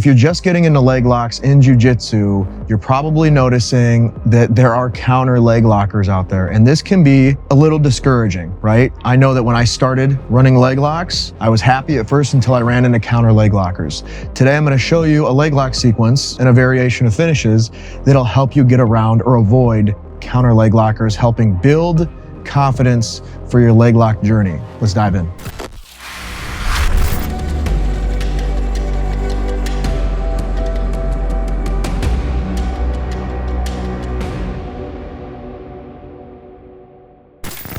If you're just getting into leg locks in jiu-jitsu, you're probably noticing that there are counter leg lockers out there, and this can be a little discouraging, right? I know that when I started running leg locks, I was happy at first until I ran into counter leg lockers. Today, I'm going to show you a leg lock sequence and a variation of finishes that'll help you get around or avoid counter leg lockers, helping build confidence for your leg lock journey. Let's dive in.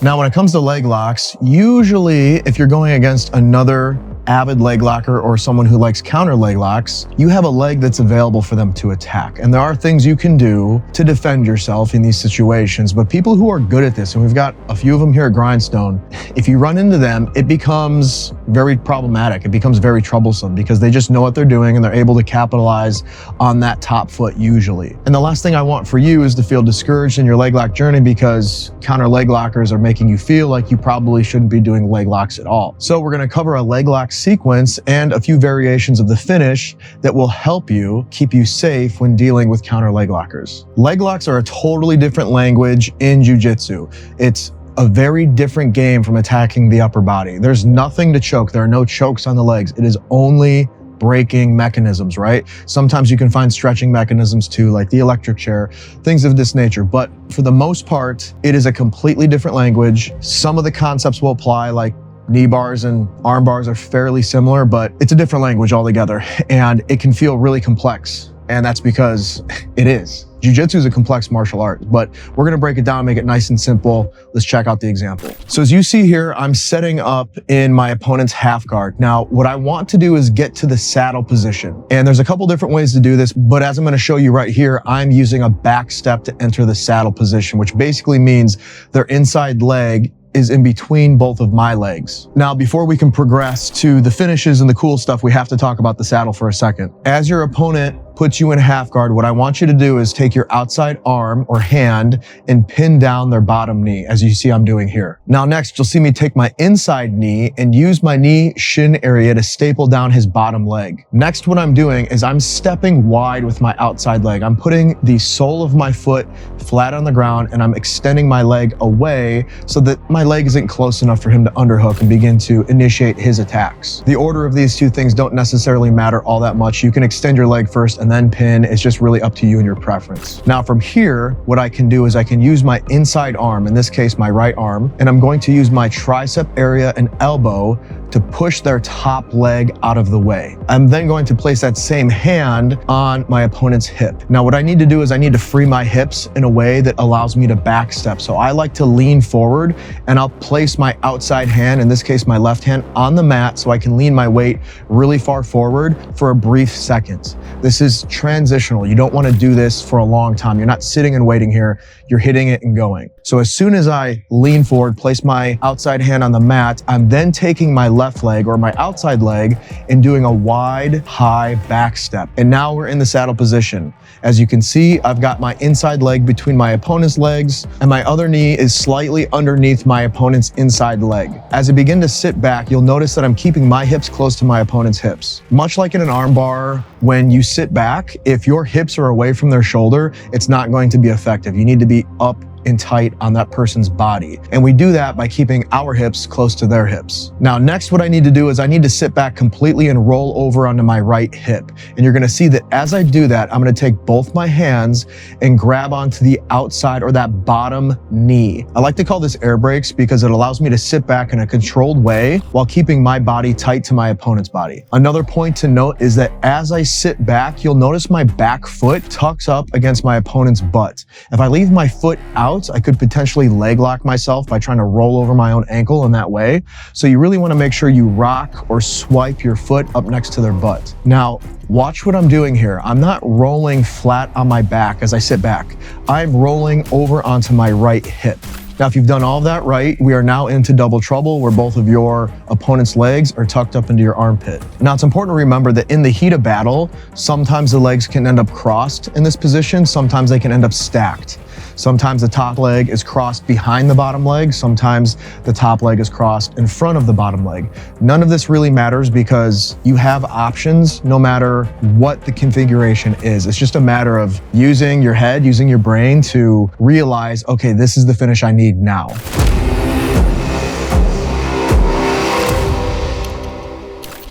Now, when it comes to leg locks, usually if you're going against another avid leg locker or someone who likes counter leg locks, you have a leg that's available for them to attack. And there are things you can do to defend yourself in these situations, but people who are good at this, and we've got a few of them here at Grindstone, if you run into them, it becomes very problematic. It becomes very troublesome because they just know what they're doing and they're able to capitalize on that top foot usually. And the last thing I want for you is to feel discouraged in your leg lock journey because counter leg lockers are making you feel like you probably shouldn't be doing leg locks at all. So we're going to cover a leg lock sequence and a few variations of the finish that will help you keep you safe when dealing with counter leg lockers. Leg locks are a totally different language in jiu-jitsu. It's a very different game from attacking the upper body. There's nothing to choke. There are no chokes on the legs. It is only breaking mechanisms, right? Sometimes you can find stretching mechanisms too, like the electric chair, things of this nature. But for the most part, it is a completely different language. Some of the concepts will apply, like knee bars and arm bars are fairly similar, but it's a different language altogether. And it can feel really complex. And that's because it is. Jiu-jitsu is a complex martial art, but we're gonna break it down, make it nice and simple. Let's check out the example. So as you see here, I'm setting up in my opponent's half guard. Now, what I want to do is get to the saddle position. And there's a couple different ways to do this, but as I'm gonna show you right here, I'm using a back step to enter the saddle position, which basically means their inside leg is in between both of my legs. Now, before we can progress to the finishes and the cool stuff, we have to talk about the saddle for a second. As your opponent puts you in half guard, what I want you to do is take your outside arm or hand and pin down their bottom knee, as you see I'm doing here. Now, next, you'll see me take my inside knee and use my knee shin area to staple down his bottom leg. Next, what I'm doing is I'm stepping wide with my outside leg. I'm putting the sole of my foot flat on the ground and I'm extending my leg away so that my leg isn't close enough for him to underhook and begin to initiate his attacks. The order of these two things don't necessarily matter all that much. You can extend your leg first and then pin. It's just really up to you and your preference. Now from here, what I can do is I can use my inside arm, in this case my right arm, and I'm going to use my tricep area and elbow to push their top leg out of the way. I'm then going to place that same hand on my opponent's hip. Now what I need to do is I need to free my hips in a way that allows me to back step. So I like to lean forward and I'll place my outside hand, in this case my left hand, on the mat so I can lean my weight really far forward for a brief second. This is transitional. You don't want to do this for a long time. You're not sitting and waiting here. You're hitting it and going. So as soon as I lean forward, place my outside hand on the mat, I'm then taking my left leg or my outside leg and doing a wide, high back step. And now we're in the saddle position. As you can see, I've got my inside leg between my opponent's legs and my other knee is slightly underneath my opponent's inside leg. As I begin to sit back, you'll notice that I'm keeping my hips close to my opponent's hips. Much like in an arm bar, when you sit back, if your hips are away from their shoulder, it's not going to be effective. You need to be up and tight on that person's body. And we do that by keeping our hips close to their hips. Now, next, what I need to do is I need to sit back completely and roll over onto my right hip. And you're gonna see that as I do that, I'm gonna take both my hands and grab onto the outside or that bottom knee. I like to call this air brakes because it allows me to sit back in a controlled way while keeping my body tight to my opponent's body. Another point to note is that as I sit back, you'll notice my back foot tucks up against my opponent's butt. If I leave my foot out, I could potentially leg lock myself by trying to roll over my own ankle in that way. So you really want to make sure you rock or swipe your foot up next to their butt. Now, watch what I'm doing here. I'm not rolling flat on my back as I sit back. I'm rolling over onto my right hip. Now, if you've done all of that right, we are now into double trouble where both of your opponent's legs are tucked up into your armpit. Now, it's important to remember that in the heat of battle, sometimes the legs can end up crossed in this position, sometimes they can end up stacked. Sometimes the top leg is crossed behind the bottom leg. Sometimes the top leg is crossed in front of the bottom leg. None of this really matters because you have options no matter what the configuration is. It's just a matter of using your head, using your brain to realize, okay, this is the finish I need now.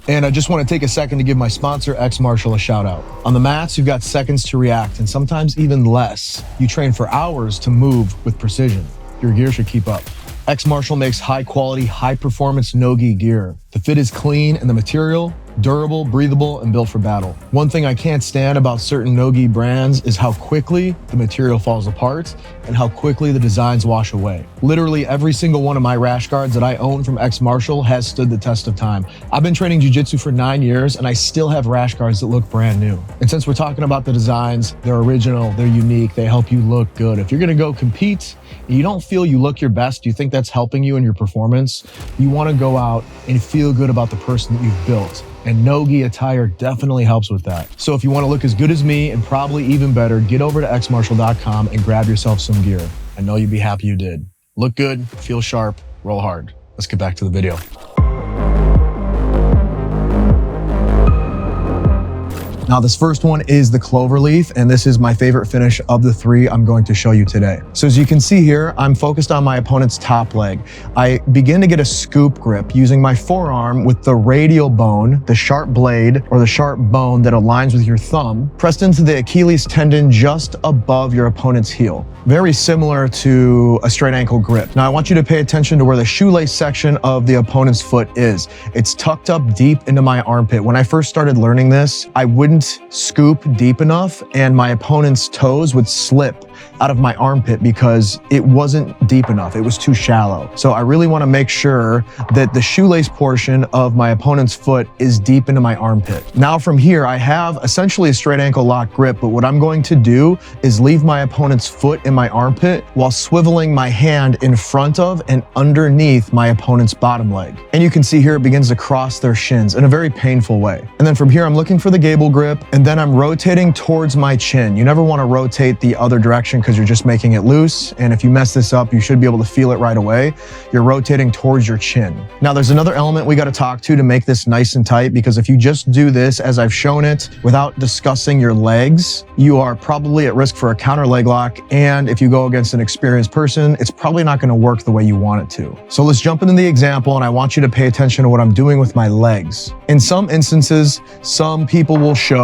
And I just want to take a second to give my sponsor, X Martial, a shout out. On the mats, you've got seconds to react and sometimes even less. You train for hours to move with precision. Your gear should keep up. X Martial makes high quality, high performance no-gi gear. The fit is clean and the material, durable, breathable, and built for battle. One thing I can't stand about certain no-gi brands is how quickly the material falls apart and how quickly the designs wash away. Literally every single one of my rash guards that I own from X Martial has stood the test of time. I've been training jiu-jitsu for 9 years and I still have rash guards that look brand new. And since we're talking about the designs, they're original, they're unique, they help you look good. If you're gonna go compete and you don't feel you look your best, you think that's helping you in your performance, you wanna go out and feel good about the person that you've built. And no-gi attire definitely helps with that. So if you want to look as good as me and probably even better, get over to xmartial.com and grab yourself some gear. I know you'd be happy you did. Look good, feel sharp, roll hard. Let's get back to the video. Now this first one is the Cloverleaf, and this is my favorite finish of the 3 I'm going to show you today. So as you can see here, I'm focused on my opponent's top leg. I begin to get a scoop grip using my forearm with the radial bone, the sharp blade or the sharp bone that aligns with your thumb, pressed into the Achilles tendon just above your opponent's heel. Very similar to a straight ankle grip. Now I want you to pay attention to where the shoelace section of the opponent's foot is. It's tucked up deep into my armpit. When I first started learning this, I wouldn't scoop deep enough and my opponent's toes would slip out of my armpit because it wasn't deep enough. It was too shallow. So I really want to make sure that the shoelace portion of my opponent's foot is deep into my armpit. Now from here, I have essentially a straight ankle lock grip, but what I'm going to do is leave my opponent's foot in my armpit while swiveling my hand in front of and underneath my opponent's bottom leg. And you can see here it begins to cross their shins in a very painful way. And then from here, I'm looking for the gable grip, and then I'm rotating towards my chin. You never want to rotate the other direction because you're just making it loose. And if you mess this up, you should be able to feel it right away. You're rotating towards your chin. Now there's another element we got to talk to make this nice and tight, because if you just do this as I've shown it without discussing your legs, you are probably at risk for a counter leg lock. And if you go against an experienced person, it's probably not going to work the way you want it to. So let's jump into the example, and I want you to pay attention to what I'm doing with my legs. In some instances, some people will show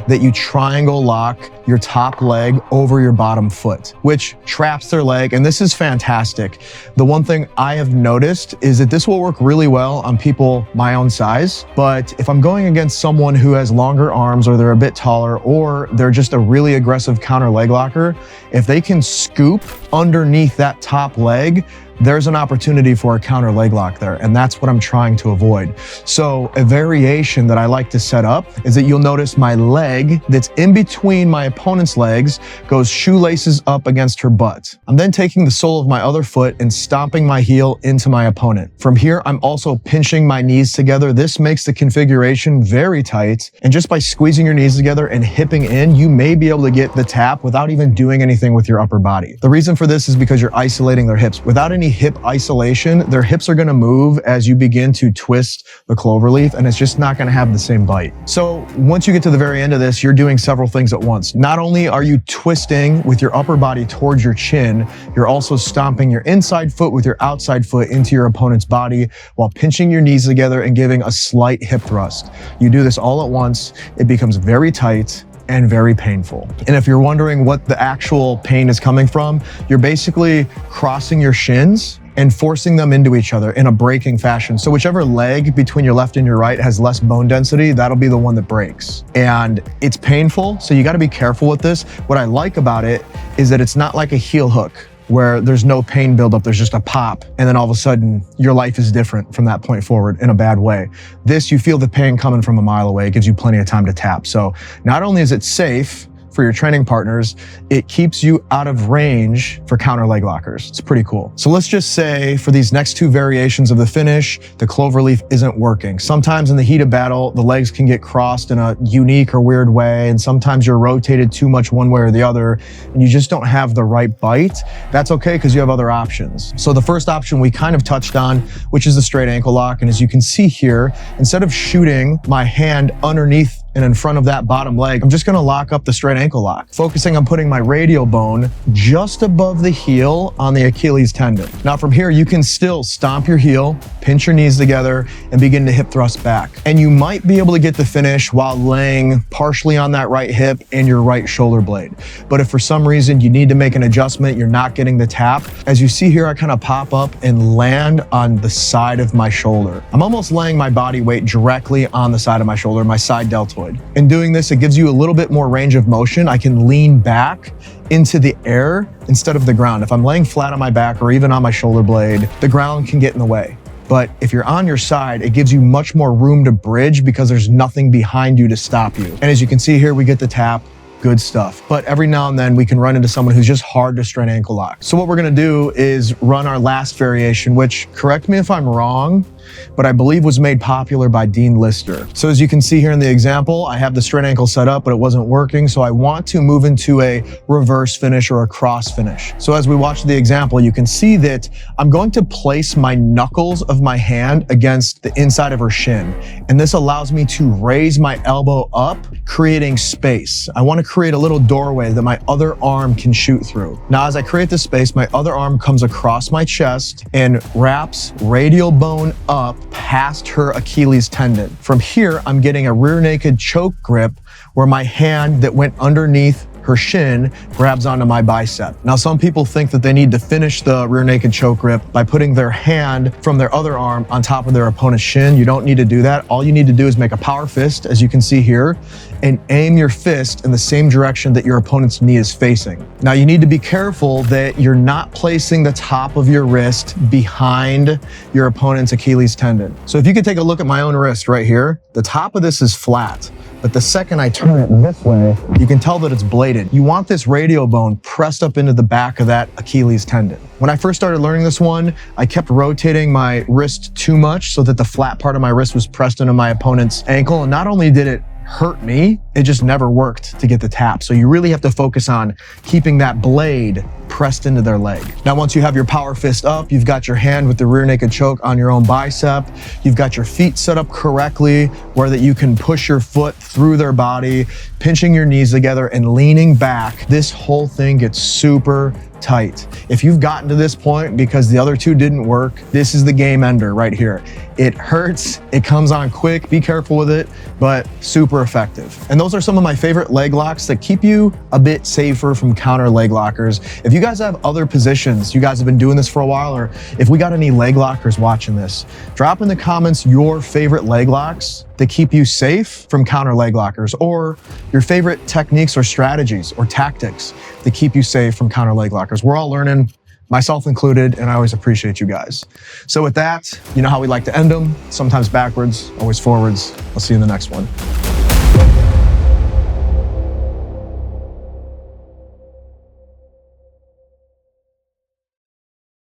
that you triangle lock your top leg over your bottom foot, which traps their leg, and this is fantastic. The one thing I have noticed is that this will work really well on people my own size, but if I'm going against someone who has longer arms, or they're a bit taller, or they're just a really aggressive counter leg locker, if they can scoop underneath that top leg, there's an opportunity for a counter leg lock there, and that's what I'm trying to avoid. So a variation that I like to set up is that you'll notice my leg that's in between my opponent's legs goes shoelaces up against her butt. I'm then taking the sole of my other foot and stomping my heel into my opponent. From here, I'm also pinching my knees together. This makes the configuration very tight, and just by squeezing your knees together and hipping in, you may be able to get the tap without even doing anything with your upper body. The reason for this is because you're isolating their hips. Without any hip isolation, their hips are going to move as you begin to twist the Cloverleaf, and it's just not going to have the same bite. So once you get to the very end of this, you're doing several things at once. Not only are you twisting with your upper body towards your chin, you're also stomping your inside foot with your outside foot into your opponent's body while pinching your knees together and giving a slight hip thrust. You do this all at once, it becomes very tight and very painful. And if you're wondering what the actual pain is coming from, you're basically crossing your shins and forcing them into each other in a breaking fashion. So whichever leg between your left and your right has less bone density, that'll be the one that breaks. And it's painful, so you got to be careful with this. What I like about it is that it's not like a heel hook where there's no pain buildup, there's just a pop, and then all of a sudden your life is different from that point forward in a bad way. This, you feel the pain coming from a mile away. It gives you plenty of time to tap. So not only is it safe for your training partners, it keeps you out of range for counter leg lockers. It's pretty cool. So let's just say for these next two variations of the finish, the Cloverleaf isn't working. Sometimes in the heat of battle, the legs can get crossed in a unique or weird way, and sometimes you're rotated too much one way or the other, and you just don't have the right bite. That's okay, because you have other options. So the first option we kind of touched on, which is the straight ankle lock, and as you can see here, instead of shooting my hand underneath and in front of that bottom leg, I'm just gonna lock up the straight ankle lock, focusing on putting my radial bone just above the heel on the Achilles tendon. Now from here, you can still stomp your heel, pinch your knees together, and begin to hip thrust back. And you might be able to get the finish while laying partially on that right hip and your right shoulder blade. But if for some reason you need to make an adjustment, you're not getting the tap, as you see here, I kind of pop up and land on the side of my shoulder. I'm almost laying my body weight directly on the side of my shoulder, my side deltoid. In doing this, it gives you a little bit more range of motion. I can lean back into the air instead of the ground. If I'm laying flat on my back or even on my shoulder blade, the ground can get in the way. But if you're on your side, it gives you much more room to bridge because there's nothing behind you to stop you. And as you can see here, we get the tap. Good stuff. But every now and then we can run into someone who's just hard to straight ankle lock. So what we're gonna do is run our last variation, which, correct me if I'm wrong, but I believe was made popular by Dean Lister. So as you can see here in the example, I have the straight ankle set up, but it wasn't working. So I want to move into a reverse finish or a cross finish. So as we watch the example, you can see that I'm going to place my knuckles of my hand against the inside of her shin. And this allows me to raise my elbow up, creating space. I want to create a little doorway that my other arm can shoot through. Now, as I create this space, my other arm comes across my chest and wraps radial bone up past her Achilles tendon. From here, I'm getting a rear naked choke grip where my hand that went underneath her shin grabs onto my bicep. Now, some people think that they need to finish the rear naked choke grip by putting their hand from their other arm on top of their opponent's shin. You don't need to do that. All you need to do is make a power fist, as you can see here, and aim your fist in the same direction that your opponent's knee is facing. Now, you need to be careful that you're not placing the top of your wrist behind your opponent's Achilles tendon. So if you could take a look at my own wrist right here, the top of this is flat. But the second I turn it this way, you can tell that it's bladed. You want this radial bone pressed up into the back of that Achilles tendon. When I first started learning this one, I kept rotating my wrist too much so that the flat part of my wrist was pressed into my opponent's ankle. And not only did it hurt me, it just never worked to get the tap. So you really have to focus on keeping that blade pressed into their leg. Now, once you have your power fist up, you've got your hand with the rear naked choke on your own bicep, you've got your feet set up correctly where that you can push your foot through their body, pinching your knees together and leaning back. This whole thing gets super tight. If you've gotten to this point because the other two didn't work, this is the game ender right here. It hurts, it comes on quick, be careful with it, but super effective. And those are some of my favorite leg locks that keep you a bit safer from counter leg lockers. If you guys have other positions, you guys have been doing this for a while, or if we got any leg lockers watching this, drop in the comments your favorite leg locks that keep you safe from counter leg lockers, or your favorite techniques or strategies or tactics that keep you safe from counter leg lockers. We're all learning, myself included, and I always appreciate you guys. So with that, you know how we like to end them, sometimes backwards, always forwards. I'll see you in the next one.